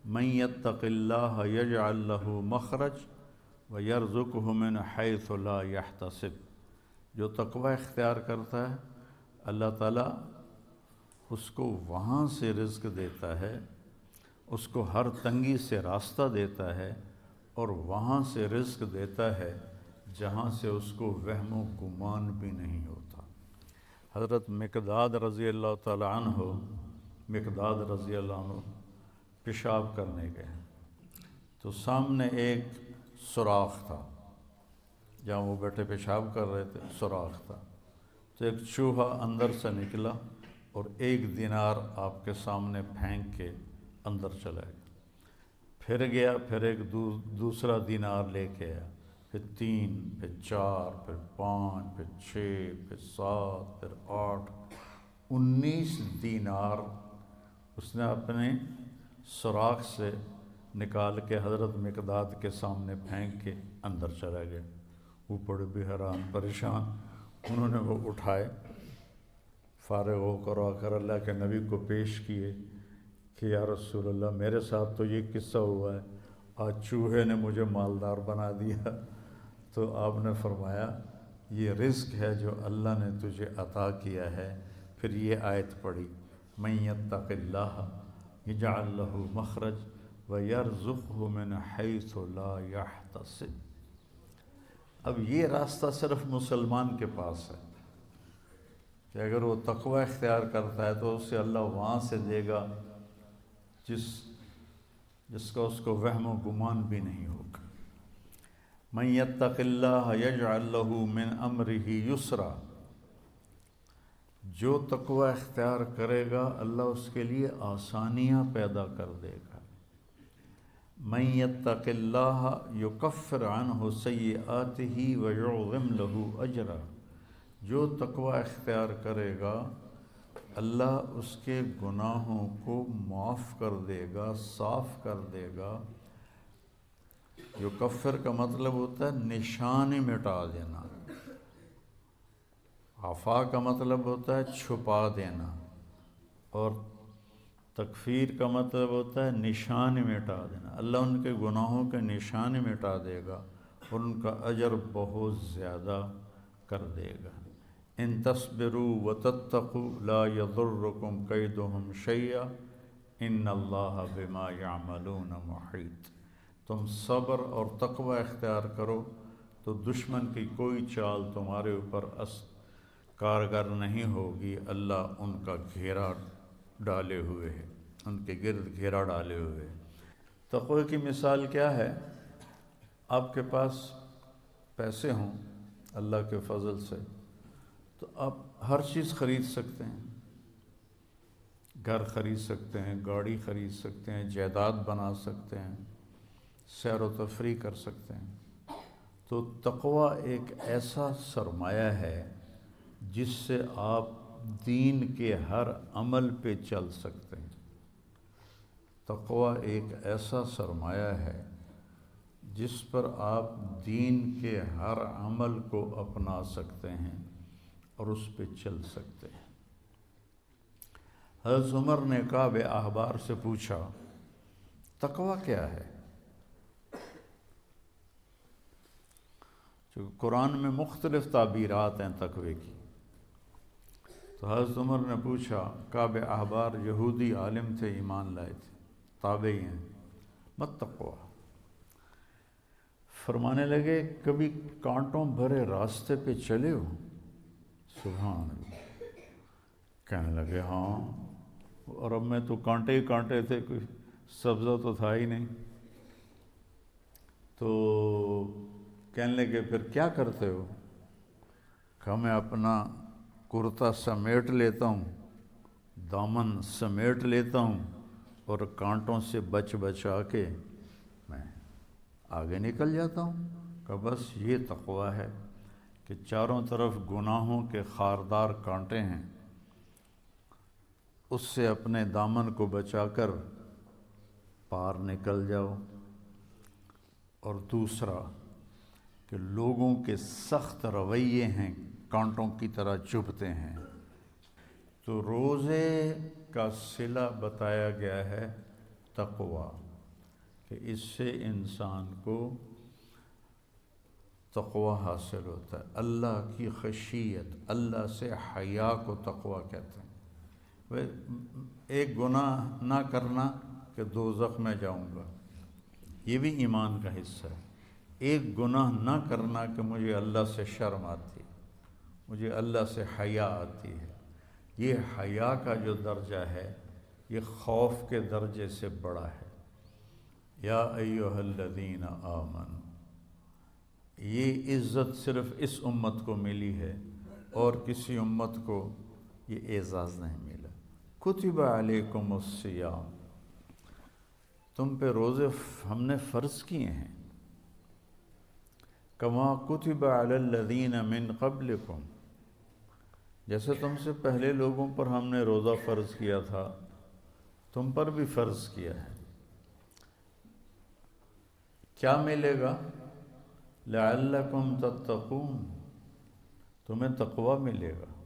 من یتق اللہ یجعل لہ مخرج ویرزقہ من حیث لا یحتسب، جو تقوی اختیار کرتا ہے اللہ تعالیٰ اس کو وہاں سے رزق دیتا ہے، اس کو ہر تنگی سے راستہ دیتا ہے، اور وہاں سے رزق دیتا ہے جہاں سے اس کو وہم و گمان بھی نہیں ہوتا۔ حضرت مقداد رضی اللہ تعالیٰ عنہ پیشاب کرنے گئے تو سامنے ایک سوراخ تھا، جہاں وہ بیٹھے پیشاب کر رہے تھے سوراخ تھا، تو ایک چوہا اندر سے نکلا اور 1 دینار آپ کے سامنے پھینک کے اندر چلا گیا، پھر گیا، پھر ایک دوسرا دینار لے کے آیا، پھر 3، پھر 4، پھر 5، پھر 6، پھر 7، پھر 8، 19 دینار اس نے اپنے سوراخ سے نکال کے حضرت مقداد کے سامنے پھینک کے اندر چلا گیا۔ وہ بڑے بھی حیران پریشان، انہوں نے وہ اٹھائے، فارغ ہو کر آ کر اللہ کے نبی کو پیش کیے کہ یا رسول اللہ میرے ساتھ تو یہ قصہ ہوا ہے، آج چوہے نے مجھے مالدار بنا دیا۔ تو آپ نے فرمایا یہ رزق ہے جو اللہ نے تجھے عطا کیا ہے۔ پھر یہ آیت پڑھی، من یتق اللہ یجعل لہ مخرج ویرزقہ من حیث لا یحتسب۔ اب یہ راستہ صرف مسلمان کے پاس ہے کہ اگر وہ تقوی اختیار کرتا ہے تو اسے اللہ وہاں سے دے گا جس کا اس کو وہم و گمان بھی نہیں ہوگا۔ من یتق اللہ یجعل لہ من امرہ یسرا، جو تقوی اختیار کرے گا اللہ اس کے لیے آسانیاں پیدا کر دے گا۔ من یتق اللہ یکفر عنہ سیئاتہ ویعظم لہ اجرا، جو تقوی اختیار کرے گا اللہ اس کے گناہوں کو معاف کر دے گا، صاف کر دے گا۔ یکفر کا مطلب ہوتا ہے نشان مٹا دینا، عفا کا مطلب ہوتا ہے چھپا دینا، اور تکفیر کا مطلب ہوتا ہے نشان مٹا دینا۔ اللہ ان کے گناہوں کے نشان مٹا دے گا اور ان کا اجر بہت زیادہ کر دے گا۔ ان تصبروا وتتقوا لا یضرکم کیدہم شیئا ان اللہ بما یعملون محیط۔ تم صبر اور تقوی اختیار کرو تو دشمن کی کوئی چال تمہارے اوپر کارگر نہیں ہوگی، اللہ ان کا گھیرا ڈالے ہوئے ہے، ان کے گرد گھیرا ڈالے ہوئے ہے۔ تقوی کی مثال کیا ہے؟ آپ کے پاس پیسے ہوں اللہ کے فضل سے تو آپ ہر چیز خرید سکتے ہیں، گھر خرید سکتے ہیں، گاڑی خرید سکتے ہیں، جائیداد بنا سکتے ہیں، سیر و تفریح کر سکتے ہیں۔ تو تقوی ایک ایسا سرمایہ ہے جس سے آپ دین کے ہر عمل پہ چل سکتے ہیں۔ تقوی ایک ایسا سرمایہ ہے جس پر آپ دین کے ہر عمل کو اپنا سکتے ہیں اور اس پہ چل سکتے ہیں۔ حضرت عمر نے کعب احبار سے پوچھا تقوی کیا ہے؟ چونکہ قرآن میں مختلف تعبیرات ہیں تقوی کی، تو حضرت عمر نے پوچھا، کعب احبار یہودی عالم تھے، ایمان لائے تھے، تابعی ہیں، مت تقوی؟ فرمانے لگے کبھی کانٹوں بھرے راستے پہ چلے ہو؟ سبحان اللہ۔ کہنے لگے ہاں، اور اب میں تو کانٹے ہی کانٹے تھے، کوئی سبزہ تو تھا ہی نہیں۔ تو کہنے لگے پھر کیا کرتے ہو؟ کہا میں اپنا کرتا سمیٹ لیتا ہوں، دامن سمیٹ لیتا ہوں، اور کانٹوں سے بچا کے میں آگے نکل جاتا ہوں۔ کہ بس یہ تقوی ہے کہ چاروں طرف گناہوں کے خاردار کانٹے ہیں، اس سے اپنے دامن کو بچا کر پار نکل جاؤ۔ اور دوسرا کہ لوگوں کے سخت رویے ہیں، کانٹوں کی طرح چبھتے ہیں، تو روزے کا صلہ بتایا گیا ہے تقوی، کہ اس سے انسان کو تقوی حاصل ہوتا ہے، اللہ کی خشیت، اللہ سے حیا کو تقوی کہتے ہیں۔ ایک گناہ نہ کرنا کہ دوزخ میں جاؤں گا، یہ بھی ایمان کا حصہ ہے۔ ایک گناہ نہ کرنا کہ مجھے اللہ سے شرم آتی ہے، مجھے اللہ سے حیا آتی ہے، یہ حیا کا جو درجہ ہے یہ خوف کے درجے سے بڑا ہے۔ یا ایھا الذین آمنوا، یہ عزت صرف اس امت کو ملی ہے اور کسی امت کو یہ اعزاز نہیں ملا۔ کتب علیکم الصیام، تم پہ روزے ہم نے فرض کیے ہیں، کما کتب علی الذین من قبلکم، جیسے تم سے پہلے لوگوں پر ہم نے روزہ فرض کیا تھا تم پر بھی فرض کیا ہے۔ کیا ملے گا؟ لعلکم تتقون، تمہیں تقوی ملے گا۔